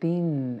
3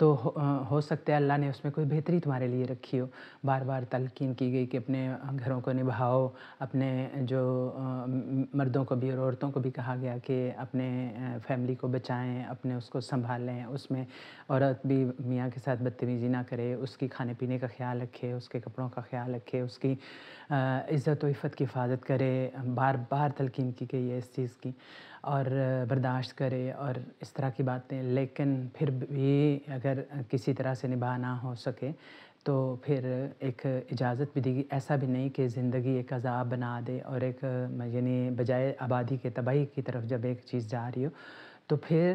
تو ہو سکتا ہے اللہ نے اس میں کوئی بہتری تمہارے لیے رکھی ہو۔ بار بار تلقین کی گئی کہ اپنے گھروں کو نبھاؤ، اپنے جو مردوں کو بھی اور عورتوں کو بھی کہا گیا کہ اپنے فیملی کو بچائیں، اپنے اس کو سنبھالیں، اس میں عورت بھی میاں کے ساتھ بدتمیزی نہ کرے، اس کی کھانے پینے کا خیال رکھے، اس کے کپڑوں کا خیال رکھے، اس کی عزت و عفت کی حفاظت کرے۔ بار بار تلقین کی گئی ہے اس چیز کی، اور برداشت کرے اور اس طرح کی باتیں، لیکن پھر بھی اگر کسی طرح سے نبھا نہ ہو سکے تو پھر ایک اجازت بھی دی گئی، ایسا بھی نہیں کہ زندگی ایک عذاب بنا دے اور ایک یعنی بجائے آبادی کے تباہی کی طرف جب ایک چیز جا رہی ہو تو پھر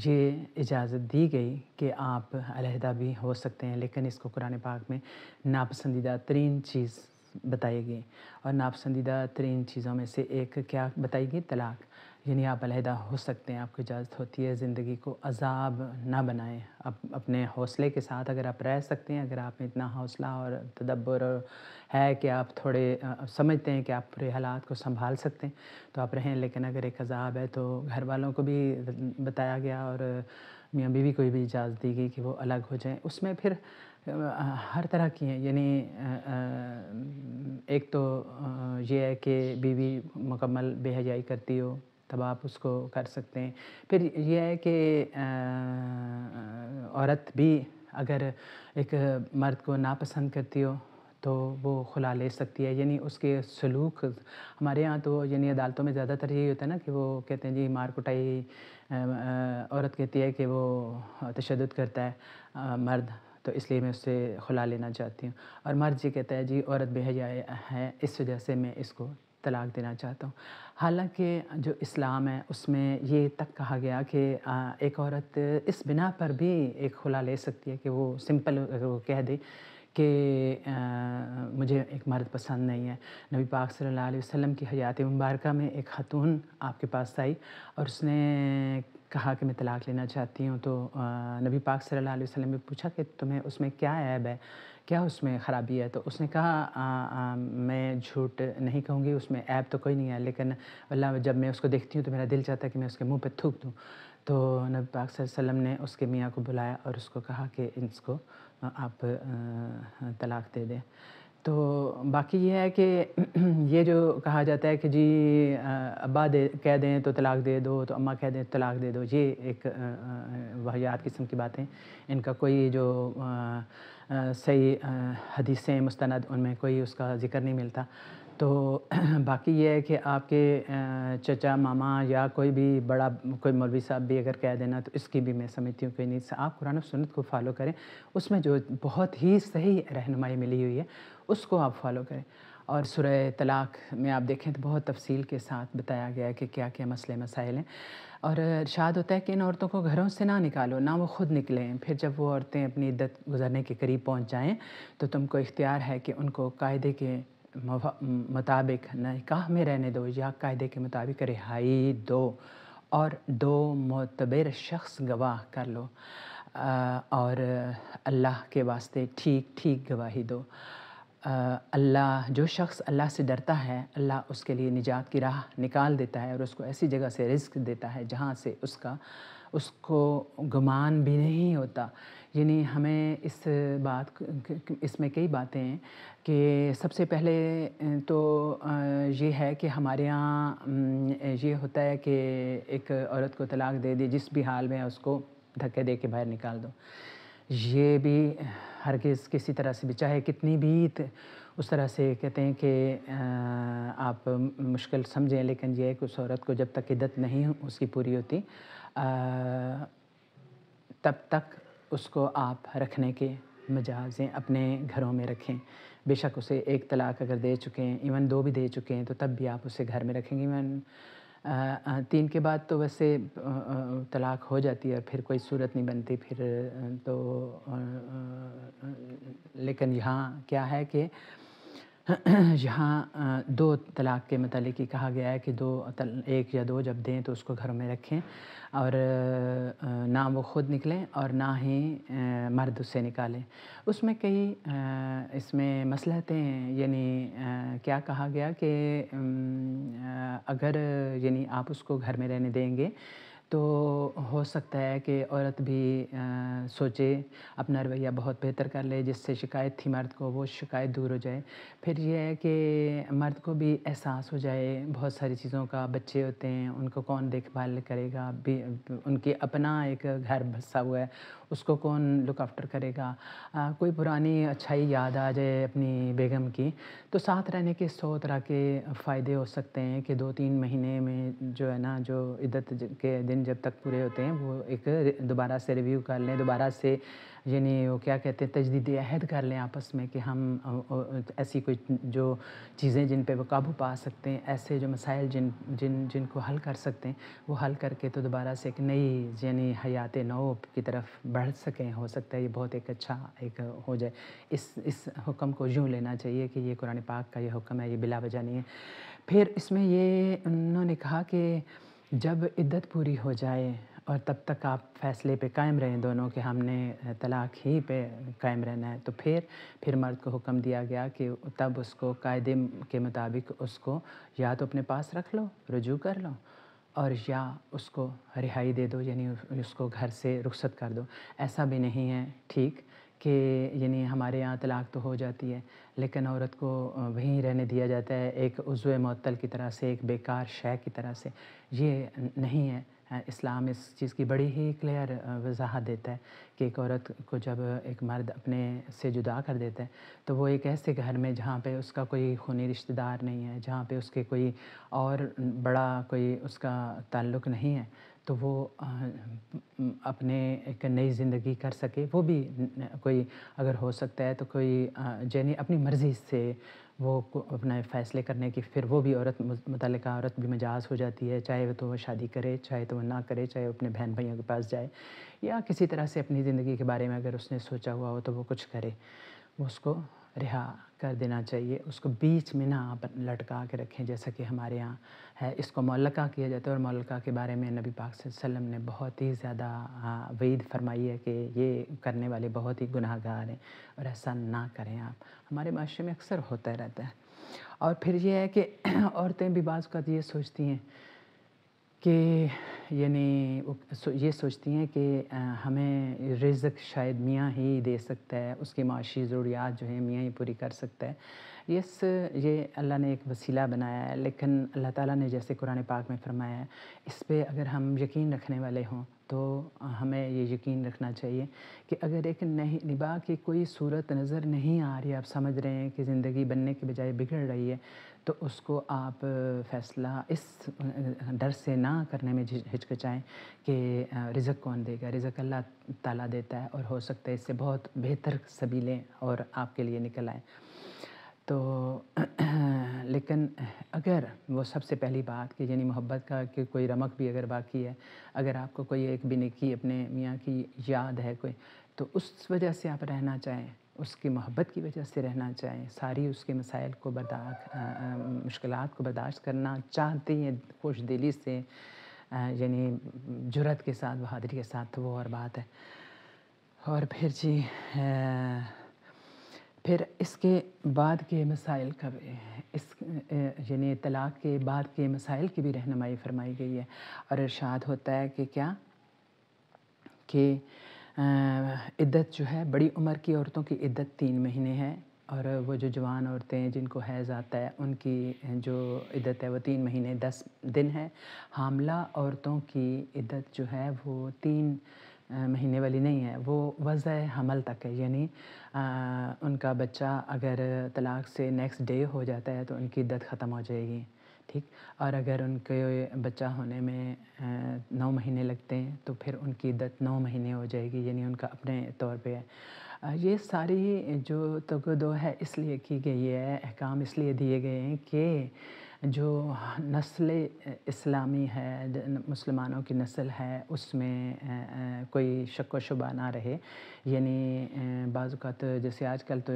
یہ اجازت دی گئی کہ آپ علیحدہ بھی ہو سکتے ہیں، لیکن اس کو قرآن پاک میں ناپسندیدہ ترین چیز بتائی گئی، اور ناپسندیدہ ترین چیزوں میں سے ایک کیا بتائی گئی؟ طلاق۔ یعنی آپ علیحدہ ہو سکتے ہیں، آپ کو اجازت ہوتی ہے، زندگی کو عذاب نہ بنائیں، اپنے حوصلے کے ساتھ اگر آپ رہ سکتے ہیں، اگر آپ میں اتنا حوصلہ اور تدبر ہے کہ آپ تھوڑے سمجھتے ہیں کہ آپ پورے حالات کو سنبھال سکتے ہیں تو آپ رہیں، لیکن اگر ایک عذاب ہے تو گھر والوں کو بھی بتایا گیا اور میاں بیوی کو بھی اجازت دی گئی کہ وہ الگ ہو جائیں۔ اس میں پھر ہر طرح کی ہیں، یعنی ایک تو یہ ہے کہ بیوی مکمل بے حیائی کرتی ہو تب آپ اس کو کر سکتے ہیں۔ پھر یہ ہے کہ عورت بھی اگر ایک مرد کو ناپسند کرتی ہو تو وہ خلا لے سکتی ہے، یعنی اس کے سلوک ہمارے ہاں تو یعنی عدالتوں میں زیادہ تر یہی ہوتا ہے نا کہ وہ کہتے ہیں جی مار کٹائی، عورت کہتی ہے کہ وہ تشدد کرتا ہے مرد، تو اس لیے میں اس سے خلا لینا چاہتی ہوں، اور مرد یہ کہتا ہے جی عورت بے حیا ہے اس وجہ سے میں اس کو طلاق دینا چاہتا ہوں۔ حالانکہ جو اسلام ہے اس میں یہ تک کہا گیا کہ ایک عورت اس بنا پر بھی ایک خلا لے سکتی ہے کہ وہ سمپل اگر وہ کہہ دے کہ مجھے ایک مرد پسند نہیں ہے۔ نبی پاک صلی اللہ علیہ وسلم کی حیات مبارکہ میں ایک خاتون آپ کے پاس آئی اور اس نے کہا کہ میں طلاق لینا چاہتی ہوں، تو نبی پاک صلی اللہ علیہ وسلم نے پوچھا کہ تمہیں اس میں کیا عیب ہے، کیا اس میں خرابی ہے؟ تو اس نے کہا میں جھوٹ نہیں کہوں گی، اس میں عیب تو کوئی نہیں ہے، لیکن اللہ جب میں اس کو دیکھتی ہوں تو میرا دل چاہتا ہے کہ میں اس کے منہ پہ تھوک دوں۔ تو نبی پاک صلی اللہ علیہ وسلم نے اس کے میاں کو بلایا اور اس کو کہا کہ اس کو آپ طلاق دے دیں۔ تو باقی یہ ہے کہ یہ جو کہا جاتا ہے کہ جی ابا کہہ دیں تو طلاق دے دو، تو اماں کہہ دیں تو طلاق دے دو، یہ ایک واہیات قسم کی باتیں، ان کا کوئی جو صحیح حدیثیں مستند ان میں کوئی اس کا ذکر نہیں ملتا۔ تو باقی یہ ہے کہ آپ کے چچا ماما یا کوئی بھی بڑا کوئی مولوی صاحب بھی اگر کہہ دینا تو اس کی بھی میں سمجھتی ہوں کہ نہیں، آپ قرآن و سنت کو فالو کریں، اس میں جو بہت ہی صحیح رہنمائی ملی ہوئی ہے اس کو آپ فالو کریں۔ اور سورہ طلاق میں آپ دیکھیں تو بہت تفصیل کے ساتھ بتایا گیا ہے کہ کیا کیا مسئلے مسائل ہیں، اور ارشاد ہوتا ہے کہ ان عورتوں کو گھروں سے نہ نکالو، نہ وہ خود نکلیں، پھر جب وہ عورتیں اپنی عدت گزرنے کے قریب پہنچ جائیں تو تم کو اختیار ہے کہ ان کو قاعدے کے مطابق نکاح میں رہنے دو یا قاعدے کے مطابق رہائی دو، اور دو معتبر شخص گواہ کر لو، اور اللہ کے واسطے ٹھیک ٹھیک گواہی دو۔ اللہ جو شخص اللہ سے ڈرتا ہے اللہ اس کے لیے نجات کی راہ نکال دیتا ہے اور اس کو ایسی جگہ سے رزق دیتا ہے جہاں سے اس کو گمان بھی نہیں ہوتا۔ یعنی ہمیں اس میں کئی باتیں ہیں کہ سب سے پہلے تو یہ ہے کہ ہمارے یہاں یہ ہوتا ہے کہ ایک عورت کو طلاق دے دی جس بھی حال میں اس کو دھکے دے کے باہر نکال دو، یہ بھی ہرگز کسی طرح سے بھی چاہے کتنی بھی اس طرح سے کہتے ہیں کہ آپ مشکل سمجھیں، لیکن یہ ہے کہ اس عورت کو جب تک عدت نہیں اس کی پوری ہوتی تب تک اس کو آپ رکھنے کے مجازیں اپنے گھروں میں رکھیں۔ بے شک اسے ایک طلاق اگر دے چکے ہیں، ایون دو بھی دے چکے ہیں، تو تب بھی آپ اسے گھر میں رکھیں گے۔ ایون 3 کے بعد تو ویسے طلاق ہو جاتی ہے اور پھر کوئی صورت نہیں بنتی پھر تو، لیکن یہاں کیا ہے کہ یہاں 2 طلاق کے متعلق ہی کہا گیا ہے کہ 1 یا 2 جب دیں تو اس کو گھروں میں رکھیں، اور نہ وہ خود نکلیں اور نہ ہی مرد اس سے نکالیں۔ اس میں کئی اس میں مصلحتیں ہیں، یعنی کیا کہا گیا کہ اگر یعنی آپ اس کو گھر میں رہنے دیں گے تو ہو سکتا ہے کہ عورت بھی سوچے، اپنا رویہ بہت بہتر کر لے، جس سے شکایت تھی مرد کو وہ شکایت دور ہو جائے۔ پھر یہ ہے کہ مرد کو بھی احساس ہو جائے بہت ساری چیزوں کا، بچے ہوتے ہیں ان کو کون دیکھ بھال کرے گا، ان کی اپنا ایک گھر بسا ہوا ہے اس کو کون لک آفٹر کرے گا، کوئی پرانی اچھائی یاد آ جائے اپنی بیگم کی، تو ساتھ رہنے کے 100 طرح کے فائدے ہو سکتے ہیں کہ 2-3 مہینے میں جو ہے نا، جو عدت کے دن جب تک پورے ہوتے ہیں وہ ایک دوبارہ سے ریویو کر لیں، دوبارہ سے یعنی وہ کیا کہتے ہیں تجدید عہد کر لیں آپس میں کہ ہم ایسی کوئی جو چیزیں جن پہ وہ قابو پا سکتے ہیں، ایسے جو مسائل جن کو حل کر سکتے ہیں وہ حل کر کے تو دوبارہ سے ایک نئی یعنی حیات نو کی طرف بڑھ سکیں۔ ہو سکتا ہے یہ بہت ایک اچھا ایک ہو جائے۔ اس حکم کو یوں لینا چاہیے کہ یہ قرآن پاک کا یہ حکم ہے، یہ بلا وجہ نہیں ہے۔ پھر اس میں یہ انہوں نے کہا کہ جب عدت پوری ہو جائے اور تب تک آپ فیصلے پہ قائم رہیں دونوں کہ ہم نے طلاق ہی پہ قائم رہنا ہے، تو پھر مرد کو حکم دیا گیا کہ تب اس کو قاعدے کے مطابق اس کو یا تو اپنے پاس رکھ لو، رجوع کر لو، اور یا اس کو رہائی دے دو، یعنی اس کو گھر سے رخصت کر دو۔ ایسا بھی نہیں ہے ٹھیک کہ یعنی ہمارے یہاں طلاق تو ہو جاتی ہے لیکن عورت کو وہیں رہنے دیا جاتا ہے ایک عضو معطل کی طرح سے، ایک بیکار شے کی طرح سے۔ یہ نہیں ہے۔ اسلام اس چیز کی بڑی ہی کلیئر وضاحت دیتا ہے کہ ایک عورت کو جب ایک مرد اپنے سے جدا کر دیتا ہے تو وہ ایک ایسے گھر میں جہاں پہ اس کا کوئی خونی رشتہ دار نہیں ہے، جہاں پہ اس کے کوئی اور بڑا کوئی اس کا تعلق نہیں ہے، تو وہ اپنے ایک نئی زندگی کر سکے۔ وہ بھی کوئی اگر ہو سکتا ہے تو کوئی یعنی اپنی مرضی سے وہ اپنا فیصلے کرنے کی، پھر وہ بھی عورت متعلقہ عورت بھی مجاز ہو جاتی ہے، چاہے وہ تو وہ شادی کرے، چاہے تو وہ نہ کرے، چاہے وہ اپنے بہن بھائیوں کے پاس جائے یا کسی طرح سے اپنی زندگی کے بارے میں اگر اس نے سوچا ہوا ہو تو وہ کچھ کرے، وہ اس کو رہا کر دینا چاہیے۔ اس کو بیچ میں نہ آپ لٹکا کے رکھیں جیسا کہ ہمارے یہاں ہے، اس کو معلقہ کیا جاتا ہے، اور معلقہ کے بارے میں نبی پاک صلی اللہ علیہ وسلم نے بہت ہی زیادہ وعید فرمائی ہے کہ یہ کرنے والے بہت ہی گناہ گار ہیں اور ایسا نہ کریں آپ۔ ہمارے معاشرے میں اکثر ہوتا رہتا ہے۔ اور پھر یہ ہے کہ عورتیں بھی بعض اوقات یہ سوچتی ہیں کہ یعنی یہ سوچتی ہیں کہ ہمیں رزق شاید میاں ہی دے سکتا ہے، اس کی معاشی ضروریات جو ہیں میاں ہی پوری کر سکتا ہے۔ یہ اللہ نے ایک وسیلہ بنایا ہے، لیکن اللہ تعالیٰ نے جیسے قرآن پاک میں فرمایا ہے، اس پہ اگر ہم یقین رکھنے والے ہوں تو ہمیں یہ یقین رکھنا چاہیے کہ اگر ایک نباہ کی کوئی صورت نظر نہیں آ رہی، آپ سمجھ رہے ہیں کہ زندگی بننے کے بجائے بگڑ رہی ہے، تو اس کو آپ فیصلہ اس ڈر سے نہ کرنے میں ہچکچائیں کہ رزق کون دے گا۔ رزق اللہ تعالیٰ دیتا ہے، اور ہو سکتا ہے اس سے بہت بہتر سبیلیں اور آپ کے لیے نکل آئیں۔ تو لیکن اگر وہ سب سے پہلی بات کہ یعنی محبت کا کہ کوئی رمق بھی اگر باقی ہے، اگر آپ کو کوئی ایک بھی نیکی اپنے میاں کی یاد ہے کوئی، تو اس وجہ سے آپ رہنا چاہیں، اس کی محبت کی وجہ سے رہنا چاہیں، ساری اس کے مسائل کو مشکلات کو برداشت کرنا چاہتے ہیں خوش دلی سے، یعنی جرأت کے ساتھ، بہادری کے ساتھ، تو وہ اور بات ہے۔ اور پھر پھر اس کے بعد کے مسائل کا یعنی طلاق کے بعد کے مسائل کی بھی رہنمائی فرمائی گئی ہے، اور ارشاد ہوتا ہے کہ کیا کہ عدت جو ہے بڑی عمر کی عورتوں کی عدت 3 مہینے ہے، اور وہ جو جوان عورتیں ہیں جن کو حیض آتا ہے ان کی جو عدت ہے وہ 3 مہینے 10 دن ہے۔ حاملہ عورتوں کی عدت جو ہے وہ 3 مہینے والی نہیں ہے، وہ وضع حمل تک ہے، یعنی ان کا بچہ اگر طلاق سے نیکسٹ ڈے ہو جاتا ہے تو ان کی عدت ختم ہو جائے گی، ٹھیک۔ اور اگر ان کے بچہ ہونے میں 9 مہینے لگتے ہیں تو پھر ان کی عدت 9 مہینے ہو جائے گی، یعنی ان کا اپنے طور پہ ہے۔ یہ ساری جو تگدو ہے اس لیے کی گئی ہے، احکام اس لیے دیے گئے ہیں کہ جو نسل اسلامی ہے، مسلمانوں کی نسل ہے، اس میں کوئی شک و شبہ نہ رہے۔ یعنی بعض اوقات جیسے آج کل تو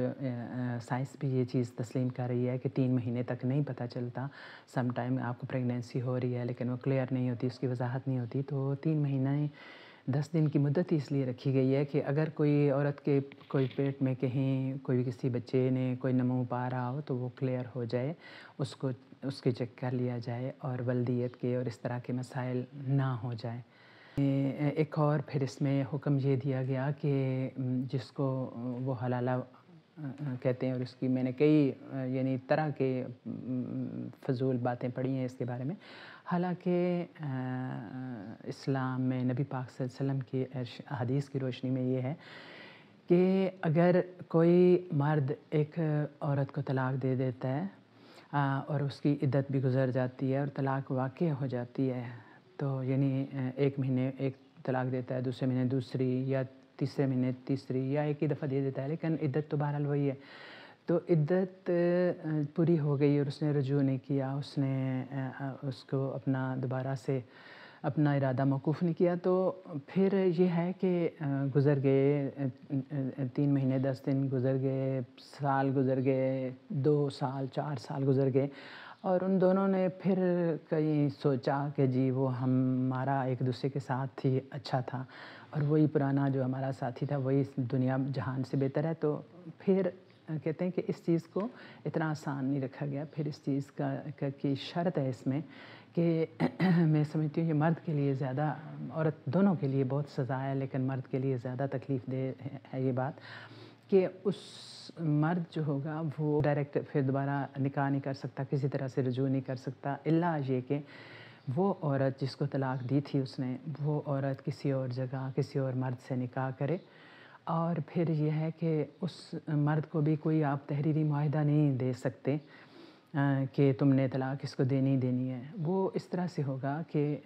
سائنس بھی یہ چیز تسلیم کر رہی ہے کہ 3 مہینے تک نہیں پتہ چلتا، سم ٹائم آپ کو پریگنینسی ہو رہی ہے لیکن وہ کلیئر نہیں ہوتی، اس کی وضاحت نہیں ہوتی، تو 3 مہینے 10 دن کی مدت ہی اس لیے رکھی گئی ہے کہ اگر کوئی عورت کے کوئی پیٹ میں کہیں کوئی کسی بچے نے کوئی نمو پا رہا ہو تو وہ کلیئر ہو جائے، اس کو اس کے چیک کر لیا جائے اور ولدیت کے اور اس طرح کے مسائل نہ ہو جائیں۔ ایک اور پھر اس میں حکم یہ دیا گیا کہ جس کو وہ حلالہ کہتے ہیں، اور اس کی میں نے کئی یعنی طرح کے فضول باتیں پڑھی ہیں اس کے بارے میں، حالانکہ اسلام میں نبی پاک صلی اللہ علیہ وسلم کی حدیث کی روشنی میں یہ ہے کہ اگر کوئی مرد ایک عورت کو طلاق دے دیتا ہے اور اس کی عدت بھی گزر جاتی ہے اور طلاق واقع ہو جاتی ہے، تو یعنی ایک مہینے ایک طلاق دیتا ہے، دوسرے مہینے دوسری، یا تیسرے مہینے تیسری، یا ایک ہی دفعہ دے دیتا ہے، لیکن عدت تو بہرحال وہی ہے۔ تو عدت پوری ہو گئی اور اس نے رجوع نہیں کیا، اس نے اس کو اپنا دوبارہ سے اپنا ارادہ موقوف نہیں کیا، تو پھر یہ ہے کہ گزر گئے 3 مہینے 10 دن گزر گئے، سال گزر گئے، 2 سال 4 سال گزر گئے، اور ان دونوں نے پھر کہیں سوچا کہ جی وہ ہمارا ایک دوسرے کے ساتھ ہی اچھا تھا، اور وہی پرانا جو ہمارا ساتھی تھا وہی اس دنیا جہان سے بہتر ہے، تو پھر کہتے ہیں کہ اس چیز کو اتنا آسان نہیں رکھا گیا، پھر اس چیز کی شرط ہے اس میں کہ میں سمجھتی ہوں یہ مرد کے لیے زیادہ، عورت دونوں کے لیے بہت سزا ہے، لیکن مرد کے لیے زیادہ تکلیف دہ ہے یہ بات کہ اس مرد جو ہوگا وہ ڈائریکٹ پھر دوبارہ نکاح نہیں کر سکتا، کسی طرح سے رجوع نہیں کر سکتا، الا یہ کہ وہ عورت جس کو طلاق دی تھی اس نے، وہ عورت کسی اور جگہ کسی اور مرد سے نکاح کرے، اور پھر یہ ہے کہ اس مرد کو بھی کوئی آپ تحریری معاہدہ نہیں دے سکتے کہ تم نے طلاق اس کو دینی دینی ہے۔ وہ اس طرح سے ہوگا کہ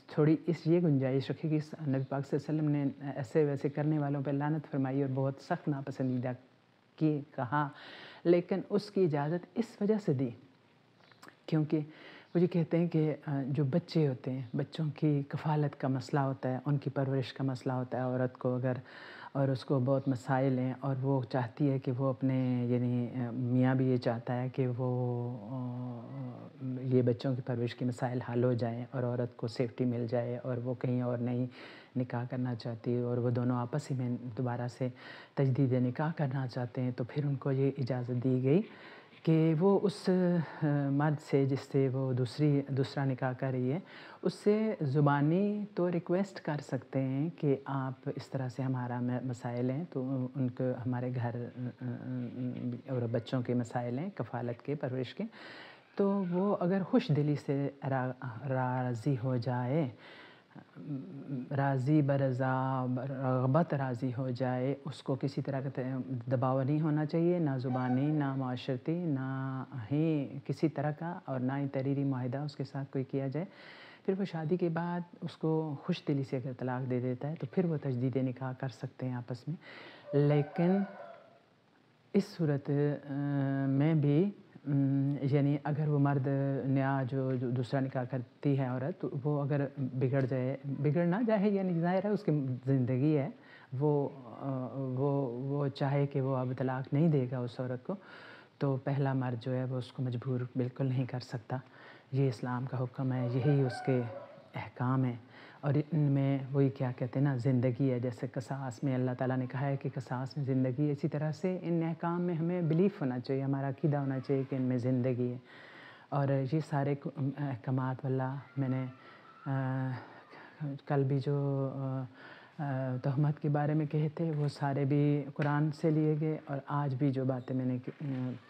تھوڑی یہ گنجائش رکھے کہ نبی پاک صلی اللہ علیہ وسلم نے ایسے ویسے کرنے والوں پہ لعنت فرمائی اور بہت سخت ناپسندیدہ کی کہا، لیکن اس کی اجازت اس وجہ سے دی کیونکہ وہ یہ کہتے ہیں کہ جو بچے ہوتے ہیں، بچوں کی کفالت کا مسئلہ ہوتا ہے، ان کی پرورش کا مسئلہ ہوتا ہے عورت کو، اگر اور اس کو بہت مسائل ہیں اور وہ چاہتی ہے کہ وہ اپنے یعنی میاں بھی یہ چاہتا ہے کہ وہ یہ بچوں کی پرورش کے مسائل حل ہو جائیں اور عورت کو سیفٹی مل جائے اور وہ کہیں اور نہیں نکاح کرنا چاہتی اور وہ دونوں آپس ہی میں دوبارہ سے تجدید نکاح کرنا چاہتے ہیں، تو پھر ان کو یہ اجازت دی گئی کہ وہ اس مرد سے جس سے وہ دوسرا نکاح کر رہی ہے اس سے زبانی تو ریکویسٹ کر سکتے ہیں کہ آپ اس طرح سے ہمارا مسائل ہیں، تو ان کو ہمارے گھر اور بچوں کے مسائل ہیں، کفالت کے، پرورش کے، تو وہ اگر خوش دلی سے راضی ہو جائے، راضی برضا رغبت راضی ہو جائے، اس کو کسی طرح کا دباؤ نہیں ہونا چاہیے، نہ زبانی نہ معاشرتی نہ ہی کسی طرح کا، اور نہ ہی تحریری معاہدہ اس کے ساتھ کوئی کیا جائے، پھر وہ شادی کے بعد اس کو خوش دلی سے اگر طلاق دے دیتا ہے تو پھر وہ تجدید نکاح کر سکتے ہیں آپس میں، لیکن اس صورت میں بھی یعنی اگر وہ مرد نیا جو دوسرا نکاح کرتی ہے عورت، تو وہ اگر بگڑ نہ جائے، یعنی ظاہر ہے اس کی زندگی ہے، وہ چاہے کہ وہ اب طلاق نہیں دے گا اس عورت کو، تو پہلا مرد جو ہے وہ اس کو مجبور بالکل نہیں کر سکتا۔ یہ اسلام کا حکم ہے، یہی اس کے احکام ہیں، اور ان میں وہی کیا کہتے ہیں نا، زندگی ہے، جیسے قصاص میں اللہ تعالیٰ نے کہا ہے کہ قصاص میں زندگی ہے، اسی طرح سے ان احکام میں ہمیں بلیف ہونا چاہیے، ہمارا عقیدہ ہونا چاہیے کہ ان میں زندگی ہے، اور یہ سارے احکامات واللہ میں نے کل بھی جو تہمت کے بارے میں کہے تھے وہ سارے بھی قرآن سے لیے گئے، اور آج بھی جو باتیں میں نے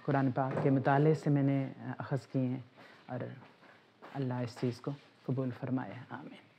قرآن پاک کے مطالعے سے میں نے اخذ کی ہیں، اور اللہ اس چیز کو قبول فرمائے، آمین۔